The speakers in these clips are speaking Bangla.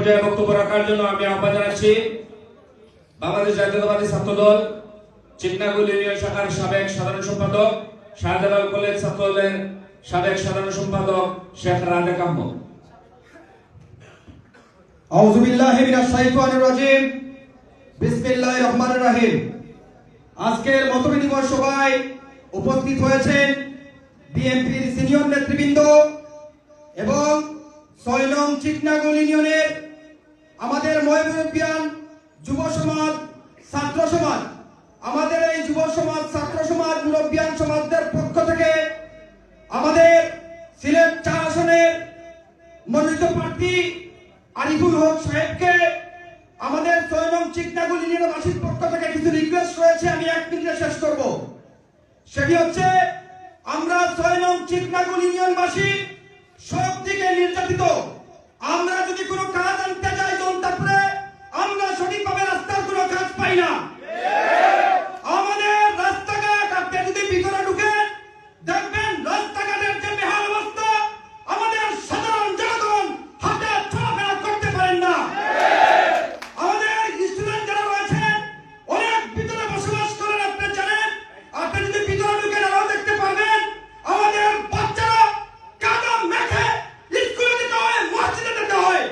পর্যায়ে বক্তব্য রাখার জন্য আমি আহ্বান জানাচ্ছি বাংলাদেশ জাতীয়তাবাদী ছাত্রদল চিকনাগুল ইউনিয়ন শাখার সাবেক সাধারণ সম্পাদক শাহজালাল কলেজ ছাত্রদলের সাবেক সাধারণ সম্পাদক শেখ রাজেক আহমদ। আউযু বিল্লাহি মিনাশ শাইতানির রাজিম। বিসমিল্লাহির রহমানির রহিম। আজকের মত বিনিময় সভায় উপস্থিত হয়েছেন বিএনপির সিনিয়র নেতৃবৃন্দ এবং ৬ নং চিকনাগুল ইউনিয়নের আমাদের মুরব্বিয়ান যুব সমাজ, ছাত্র সমাজ, আমাদের এই যুব সমাজ, ছাত্র সমাজ, মুরব্বিয়ান সমাজদের পক্ষ থেকে আমাদের সিলেট ৪ আসনের মনোনীত প্রার্থী আরিফুল হক সাহেবকে আমাদের ৬ নং চিকনাগুল ইউনিয়নবাসীর পক্ষ থেকে কিছু রিকোয়েস্ট রয়েছে, আমি ১ মিনিটে শেষ করব। সেটি হচ্ছে, আমরা ৬ নং চিকনাগুল ইউনিয়নবাসী সব দিকে নির্যাতিত। আমরা যদি কোনো কাজ আনতে যাই জনতাপুরে, আমরা সঠিকভাবে রাস্তার কোনো কাজ পাই না। আমাদের রাস্তাঘাট, আপনি যদি ভিতরে ঢুকে দেখবেন রাস্তাঘাটের যে বেহাল অবস্থা, আমাদের সাধারণ জনগণ হাতে চলাফেরা করতে পারেন না। আমাদের স্টুডেন্ট যারা রয়েছেন অনেক ভিতরে বসবাস করেন, আপনি জানেন। আপনি যদি ভিতরে ঢুকে আরো দেখতে পারবেন আমাদের বাচ্চারা কাদা মেখে স্কুলে যেতে হয়, মসজিদে যেতে হয়।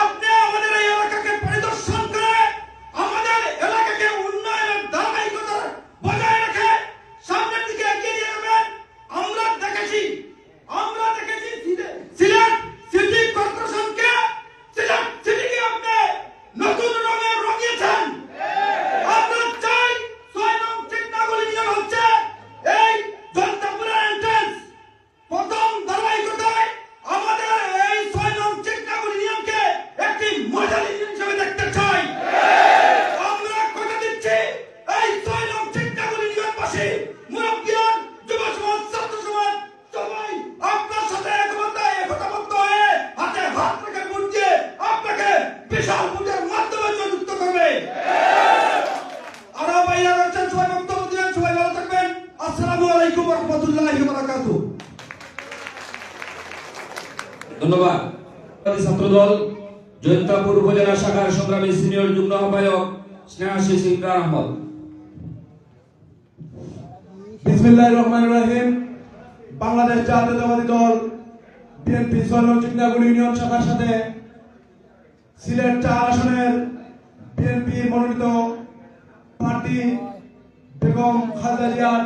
আপনি আমাদের এই এলাকাকে পরিদর্শন করে আমাদের এলাকাকে উন্নয়নের ধারাবাহিকতা বজায় রেখে সামনের দিকে এগিয়ে নিয়ে যাবেন। আমরা দেখেছি সিলেট সিটি কর্পোরেশনকে, সিলেট সিটিকে আপনি নতুন রঙে রঙিয়েছেন। আমরা চাই ৬ নং চিকনাগুল ইউনিয়ন হচ্ছে এই জনতাপুরের এন্ট্রান্স। প্রথম ধারাবাহিকতায় আমাদের এই ৬ নং চিকনাগুল ইউনিয়নকে একটি মডেল ইউনিয়ন হিসেবে দেখতে চাই। আমরা কথা দিচ্ছি, এই ৬ নং চিকনাগুল ইউনিয়নবাসী, মুরব্বিয়ান, যুব সমাজ, ছাত্র সমাজ সবাই আপনার সাথে একতাবদ্ধ হয়ে হাতে হাত রেখে ভোট দিয়ে আপনাকে বিশাল ভোটের মাধ্যমে জয়যুক্ত করবে। আরো ভাইরা রয়েছেন, সবাই বক্তব্য দিলেন, সবাই ভালো থাকবেন। আসসালামু আলাইকুম ওয়া রাহমাতুল্লাহি ওয়া বারাকাতুহু। ধন্যবাদ। ছাত্রদল জৈন্তাপুর উপজেলা শাখার সংগ্রামী সিনিয়র যুগ্ম আহ্বায়ক স্নেহাশিস ইমরান আহমদ। বিসমিল্লাহির রহমানির রহিম। বাংলাদেশ জাতীয়তাবাদী দল বিএনপি ৬ নং চিকনাগুল ইউনিয়ন শাখার সাথে সিলেট ৪ আসনের বিএনপি মনোনীত প্রার্থী বেগম খালেদা জিয়ার,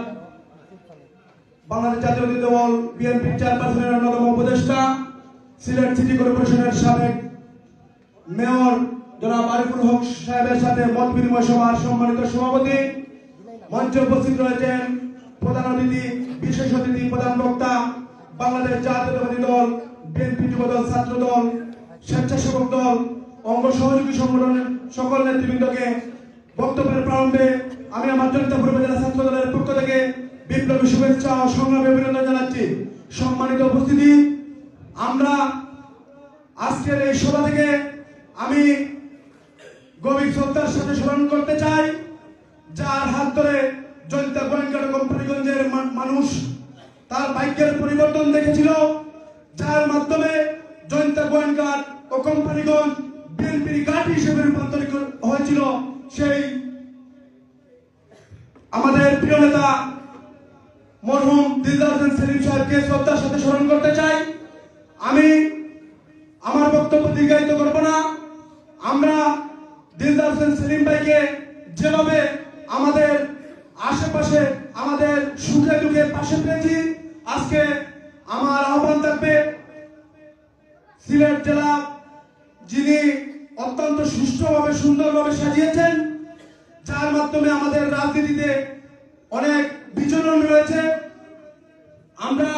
বাংলাদেশ জাতীয়তাবাদী দল বিএনপির চেয়ারপারসনের অন্যতম উপদেষ্টা, সিলেট সিটি কর্পোরেশনের সাবেক মেয়র জনাব আরিফুল হক সাহেবের সাথে মত বিনিময় সভার সম্মানিত সভাপতি, মঞ্চে উপস্থিত রয়েছেন প্রধান অতিথি, বিশেষ অতিথি, প্রধান বক্তা, বাংলাদেশ জাতীয়তাবাদী দল বিএনপি যুবদল, ছাত্রদল, স্বেচ্ছাসেবক দল, অঙ্গ সহযোগী সংগঠনের সকল নেতৃবৃন্দকে বক্তব্যের প্রারম্ভে আমি আমার জনতাপুর উপজেলা ছাত্র দলের পক্ষ থেকে বিপ্লবী শুভেচ্ছা ও সংগ্রামী অভিনন্দন জানাচ্ছি। সম্মানিত উপস্থিতি, আমরা আজকের এই সভা থেকে আমি গভীর শ্রদ্ধার সাথে স্মরণ করতে চাই, যার হাত ধরে জয়িতা গোয়েঙ্কার কোম্পানিগঞ্জের মানুষ তার ভাগ্যের পরিবর্তন দেখেছিল, যার মাধ্যমে জয়িতা গোয়েঙ্কার ও কোম্পানিগঞ্জ বিএনপির ঘাঁটি হিসেবে রূপান্তরিত হয়েছিল। সেই আমাদের প্রিয় নেতা মরহুম দিলদার হোসেন সেলিম সাহেবকে শ্রদ্ধার সাথে স্মরণ করতে চাই। আমি আমার বক্তব্য দীর্ঘায়িত করব না। আমরা দিলদার হোসেন সেলিম ভাইকে যেভাবে আমাদের আশেপাশে, আমাদের সুখে দুঃখে পাশে পেয়েছি, আজকে আমার আহ্বান থাকবে সিলেট জেলা যিনি অত্যন্ত সুষ্ঠুভাবে, সুন্দরভাবে সাজিয়েছেন, যার মাধ্যমে আমাদের রাজনীতিতে অনেক বিচরণ রয়েছে। আমরা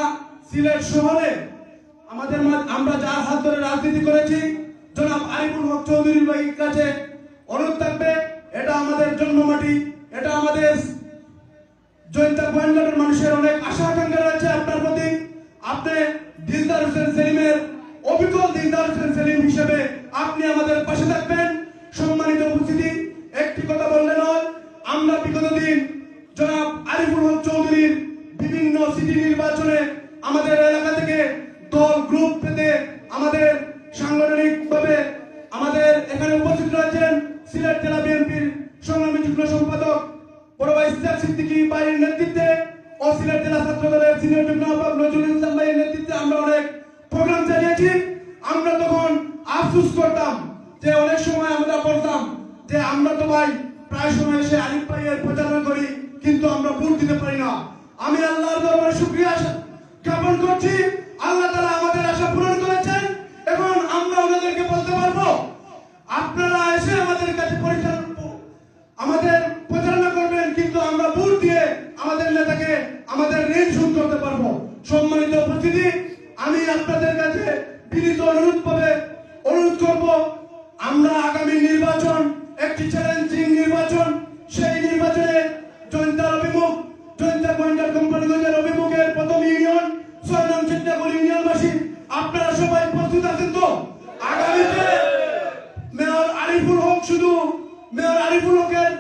সিলেট শহরে আমরা যার হাত ধরে রাজনীতি করেছি, জনাব আরিফুল হক চৌধুরীর ভাইয়ের কাছে অনুরোধ থাকবে, এটা আমাদের জন্মমাটি, এটা আমাদের জয়িতা গোয়েঙ্কারের মানুষের অনেক আশা আকাঙ্ক্ষা রয়েছে আপনার প্রতি। আপনি দিলদার হোসেন সেলিমের অভিজ্ঞ দিলদার হোসেন সেলিম হিসেবে আপনি আমাদের পাশে থাকবেন। সম্মানিত উপস্থিতি, একটি কথা বললে নয়, আমরা বিগত দিন জনাব আরিফুল হক চৌধুরীর বিভিন্ন সিটি নির্বাচনে আমাদের এলাকা থেকে দল গ্রুপ পেতে আমাদের সাংগঠনিকভাবে আফসোস করতাম যে অনেক সময় আমরা বলতাম যে আমরা তো ভাই প্রায় সময় এসে আরিফ ভাইয়ের প্রচারণা করি, কিন্তু আমরা ভোট দিতে পারি না। আমি আল্লাহর দরবারে শুকরিয়া জ্ঞাপন করছি, আল্লাহ তাআলা আমাদের আশা পূরণ করেছেন এবং আমরা ওনাদেরকে বলতে পারবো আপনারা এসে আমাদের কাছে আমাদের প্রচারণা করবেন, কিন্তু আমরা ভোট দিয়ে আমাদের নেতাকে আমাদের ঋণ শোধ করতে পারবো। সম্মানিত উপস্থিতি, আমি আপনাদের কাছে বিনীত অনুরোধ করব, আমরা আগামী নির্বাচন একটি চ্যালেঞ্জিং নির্বাচন। সেই নির্বাচনে জয়ন্তার গোয়েন্দা কোম্পানিগঞ্জের অভিমুখের প্রথম ইউনিয়ন ৬ নং চিট্টাগুড়ি ইউনিয়নবাসী আপনারা সবাই প্রস্তুত আছেন তো? আগামীতে মেয়র আরিফুল হক শুধু মেয়র আরিফুল হকের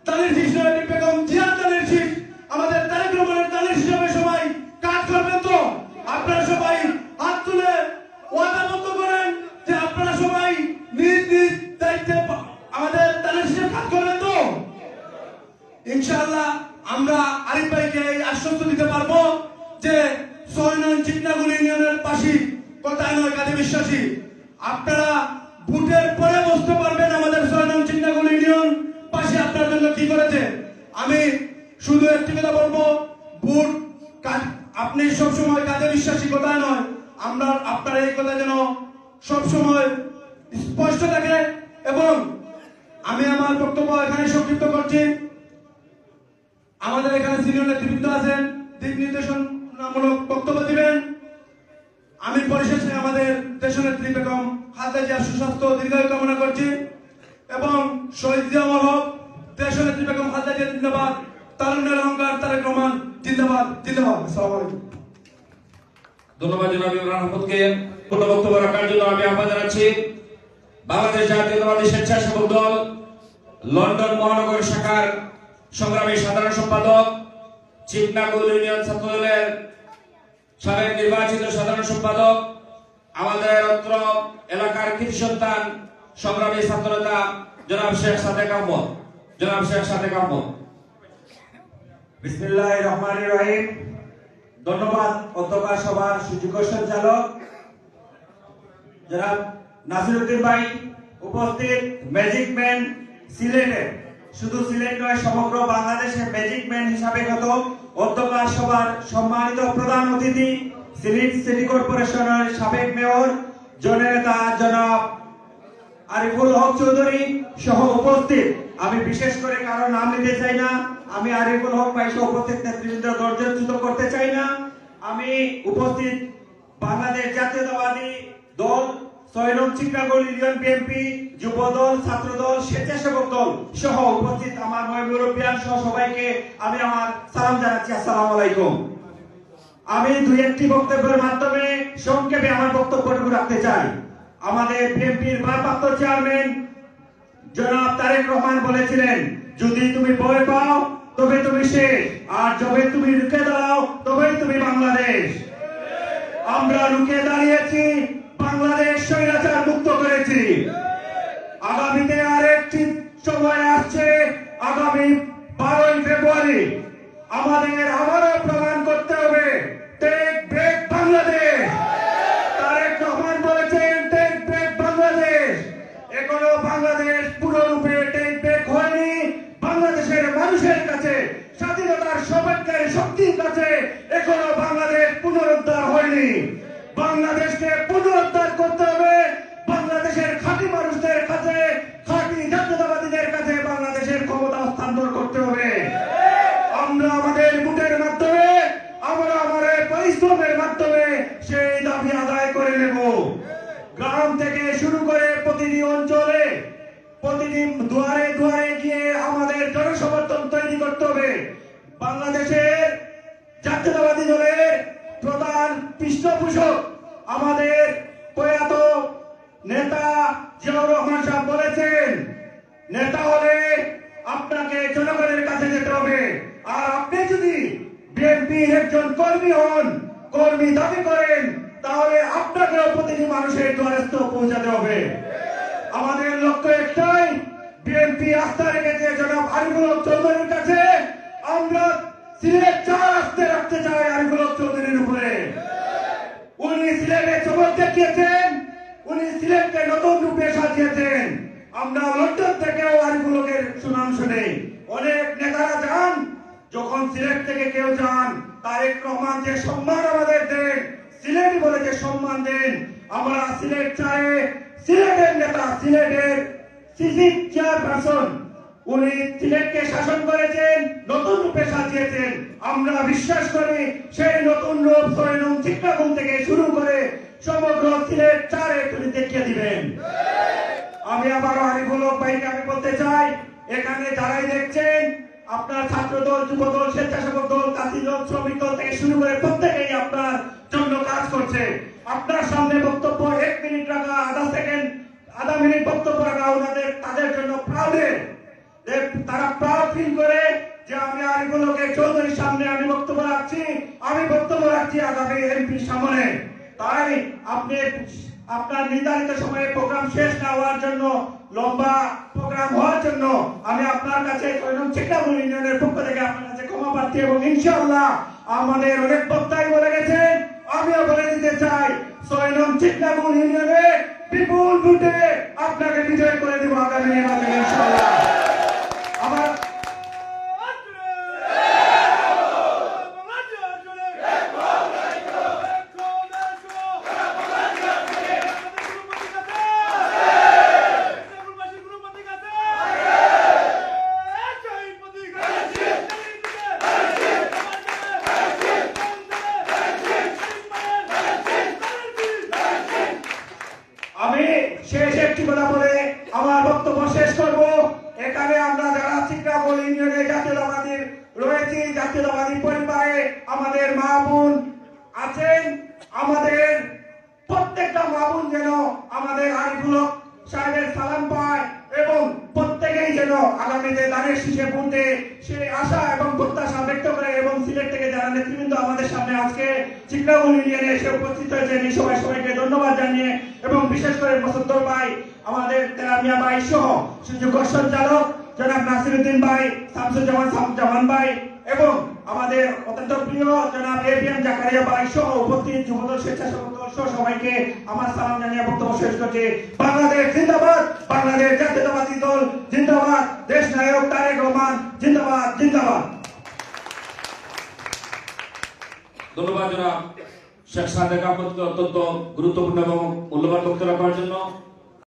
তালির হিসেবে বেগম জিয়া তালির শীষ আমাদের তারেক রহমানের তালির হিসেবে সবাই কাজ করবেন তো? আপনারা সবাই হাত তুলে ওয়াদাবদ্ধ করেন যে আপনারা সবাই নিজ নিজ দায়িত্বে আমাদের তালির হিসেবে কাজ করবেন তো? ইনশাআল্লাহ আমরা আরিফ ভাইকে এই আশ্বস্ত দিতে পারবো যে ৬ নং চিট্টাগুড়ি ইউনিয়নের বাসী কথায় নয় কাজে বিশ্বাসী। আপনারা ভোটের পরে বুঝতে পারবেন আমাদের ৬ নং চিট্টাগুড়ি ইউনিয়ন বাসী আপনার জন্য কি করেছে। আমি শুধু একটি কথা বলবো, ভোট আপনি সবসময় কাজে বিশ্বাসী কথায় নয়, আমরা আপনার এই কথা যেন সবসময় স্পষ্ট থাকে। এবং আমি আমার বক্তব্য এখানে সংক্ষিপ্ত করছি। আমাদের এখানে সিনিয়র নেতৃবৃন্দ আছেন, দিক নির্দেশনামূলক বক্তব্য দিবেন। আমি পরিশেষে আমাদের দেশনেত্রী বেগম খালেদা জিয়ার সুস্বাস্থ্য দীর্ঘায়ু কামনা করছি এবং শহীদ জিয়া হক, দেশনেত্রী বেগম খালেদা জিয়া জিন্দাবাদ, তারুণ্যের অহংকার তারেক রহমান জিন্দাবাদ জিন্দাবাদ। আসসালামু আলাইকুম। ধন্যবাদ জনাব ইমরান আহমদকে। পূর্ণ বক্তব্য রাখার জন্য আমি আহ্বান জানাচ্ছি বাংলাদেশ জাতীয়তাবাদী স্বেচ্ছাসেবক দল লন্ডন মহানগর শাখার সংগ্রামী সাধারণ সম্পাদক, চিটনাগুড়ি ইউনিয়ন ছাত্রদলের সাবেক নির্বাচিত সাধারণ সম্পাদক, আমাদের অত্র এলাকার কৃতি সন্তান সংগ্রামী ছাত্রনেতা জনাব শেখ সাদেক আহমদ। বিসমিল্লাহির রহমানির রহিম। ধন্যবাদ অধ্যক্ষ সভার সুযোগ্য সঞ্চালক জনাব নাসিরউদ্দিন ভাই, উপস্থিত ম্যাজিক ম্যান সিলেটে, শুধু সিলেট নয় সমগ্র বাংলাদেশে ম্যাজিক ম্যান হিসাবে গত অধ্যক্ষ সভার সম্মানিত প্রধান অতিথি সিলেট সিটি কর্পোরেশনের সাবেক মেয়র জননেতা জনাব আরিফুল হক চৌধুরী সহ উপস্থিত, আমি বিশেষ করে কারো নাম নিতে চাই না, আমি আরিফুল হক ভাই সহ উপস্থিত নেতৃবৃন্দ দর্জচ্যুত করতে চাই না। আমি উপস্থিত বাংলাদেশ জাতীয়তাবাদী দল ৬ নং চিট্টাগুড়ি ইউনিয়ন বিএনপি, যুব দল, ছাত্র দল, স্বেচ্ছাসেবক দল সহ উপস্থিত আমার মুরব্বিয়ান সহ সবাইকে আমি আমার সালাম জানাচ্ছি। আসসালামু আলাইকুম। আমি দুই একটি বক্তব্যের মাধ্যমে সংক্ষেপে আমার বক্তব্যটুকু রাখতে চাই। আমাদের বিএনপির ভারপ্রাপ্ত চেয়ারম্যান জনাব তারেক রহমান বলেছিলেন, যদি তুমি ভয় পাও তবে তুমি শেষ, আর যবে তুমি রুখে দাঁড়াও তবেই তুমি বাংলাদেশ। আমরা রুখে দাঁড়িয়েছি, বাংলাদেশ স্বৈরাচার মুক্ত করেছি। আগামীতে আরেকটি সময় আসছে, আগামী 12ই ফেব্রুয়ারি আমাদের আবারও প্রমাণ করতে হবে টেক ব্রেক বাংলাদেশ। তারেক রহমান বলেছেন টেক ব্রেক বাংলাদেশ। এখনো বাংলাদেশ পুরোরূপে টেক ব্রেক হয়নি। বাংলাদেশের মানুষের কাছে, স্বাধীনতার সপক্ষের শক্তির কাছে এখনো বাংলাদেশ পুনরুদ্ধার হয়নি। বাংলাদেশকে পুনরুদ্ধার করতে হবে। বাংলাদেশের খাঁটি মানুষদের কাছে, খাঁটি জাতীয়তাবাদীদের কাছে বাংলাদেশের ক্ষমতা হস্তান্তর করতে হবে। আমরা আমাদের ভোটের মাধ্যমে, আমরা আমাদের পরিশ্রমের মাধ্যমে সেই দাবি আদায় করে নেব। গ্রাম থেকে শুরু করে প্রতিটি অঞ্চলে, প্রতিটি দুয়ারে দুয়ারে গিয়ে আমাদের জনসমর্থন তৈরি করতে হবে। বাংলাদেশের জাতীয়তাবাদী দলের প্রধান পৃষ্ঠপোষক আমাদের প্রয়াত নেতা জিয়াউর রহমান সাহেব বলেছেন, নেতা হলে আপনাকে জনগণের কাছে যেতে হবে। আর আপনি যদি বিএনপির একজন কর্মী হন, কর্মী দাবি করেন, তাহলে আপনাকেও প্রতিটি মানুষের দ্বারস্থ পৌঁছাতে হবে। আমাদের লক্ষ্য একটাই, বিএনপি আস্থা রেখেছে জনাব আরিফুল হক চৌধুরীর কাছে। আমরা সিলেট 4 আস্থা রাখতে চাই আরিফুল হক চৌধুরীর উপরে। উনি সিলেটে চমক দেখিয়েছেন, উনি সিলেটকে নতুন নেতা সিলেটের সিসি চেয়ারপারসন, উনি সিলেটকে শাসন করেছেন, নতুন রূপে সাজিয়েছেন। আমরা বিশ্বাস করি সেই নতুন রূপ 6 নং চিত্রাগুল থেকে শুরু করে সমগ্র সিলেট 4-এ তিনি দেখিয়ে দিবেন। আমি আবারও আরিফুল হক ভাইকে আমি বলতে চাই, এখানে যারাই দেখছেন আপনার ছাত্র দল, যুব দল, স্বেচ্ছাসেবক দল, কাজী দল, শ্রমিক দল থেকে শুরু করে প্রত্যেকেই আপনার জন্য কাজ করছে। আপনার সামনে বক্তব্য 1 মিনিট রাখা, আধা মিনিট বক্তব্য রাখা তাদের জন্য প্রাউডের, তারা প্রাউড ফিল করে যে আমি আরিফুল হকের চৌধুরীর সামনে আমি বক্তব্য রাখছি আগামী এমপির সামনে। তাই আপনি আপনার নির্ধারিত সময়ে প্রোগ্রাম শেষ না হওয়ার জন্য, লম্বা প্রোগ্রাম হওয়ার জন্য আমি আপনার কাছে 6 নং চিত্রাগুল ইউনিয়নের পক্ষ থেকে আপনার কাছে ক্ষমা প্রার্থী, এবং ইনশাআল্লাহ আমাদের অনেক বক্তাই বলে গেছেন, আমিও বলে দিতে চাই 6 নং চিত্রাগুল ইউনিয়নে বিপুল ভোটে আপনাকে বিজয় করে দেব আগামী নির্বাচনে ইনশাআল্লাহ। আমার আমি শেষ একটি কথা বলে আমার বক্তব্য শেষ করব। এখানে আমরা যারা চিত্রাগুল ইউনিয়নে জাতীয়তাবাদী রয়েছি, জাতীয়তাবাদী পরিবারে আমাদের মা বোন আছেন, আমাদের প্রত্যেকটা মা বোন যেন আমাদের আরিফুল হক সাহেবের সালাম পায় এবং প্রত্যেকেই যেন আগামীতে দানের শীষে ভোটে সেই আশা এবং প্রত্যাশা ব্যক্ত করে। এবং সিলেট থেকে যারা নেতৃবৃন্দ আমাদের সামনে আজকে চিত্রাগুল ইউনিয়নে এসে উপস্থিত হয়েছেন, এই সবাইকে ধন্যবাদ জানিয়ে, এবং বিশেষ করে মোসাদ্দর ভাই, আমাদের তেলামিয়া ভাই সহ সুযোগ্য সঞ্চালক জনাব নাসিরউদ্দিন ভাই, শামসুজ্জামান ভাই, এবং আমাদের অত্যন্ত প্রিয় জনাব এবিএম জাকারিয়া ভাই সহ উপস্থিত যুবদল, স্বেচ্ছাসেবক দল সহ সবাইকে আমার সালাম জানিয়ে বক্তব্য শেষ করছি। বাংলাদেশ জিন্দাবাদ, বাংলাদেশ জাতীয়তাবাদী দল জিন্দাবাদ, দেশ নায়ক তারেক রহমান জিন্দাবাদ, জিন্দাবাদ। ধন্যবাদ জনাব শেখ সাদেক আহমদকে অত্যন্ত গুরুত্বপূর্ণ এবং মূল্যবান বক্তব্য রাখার জন্য।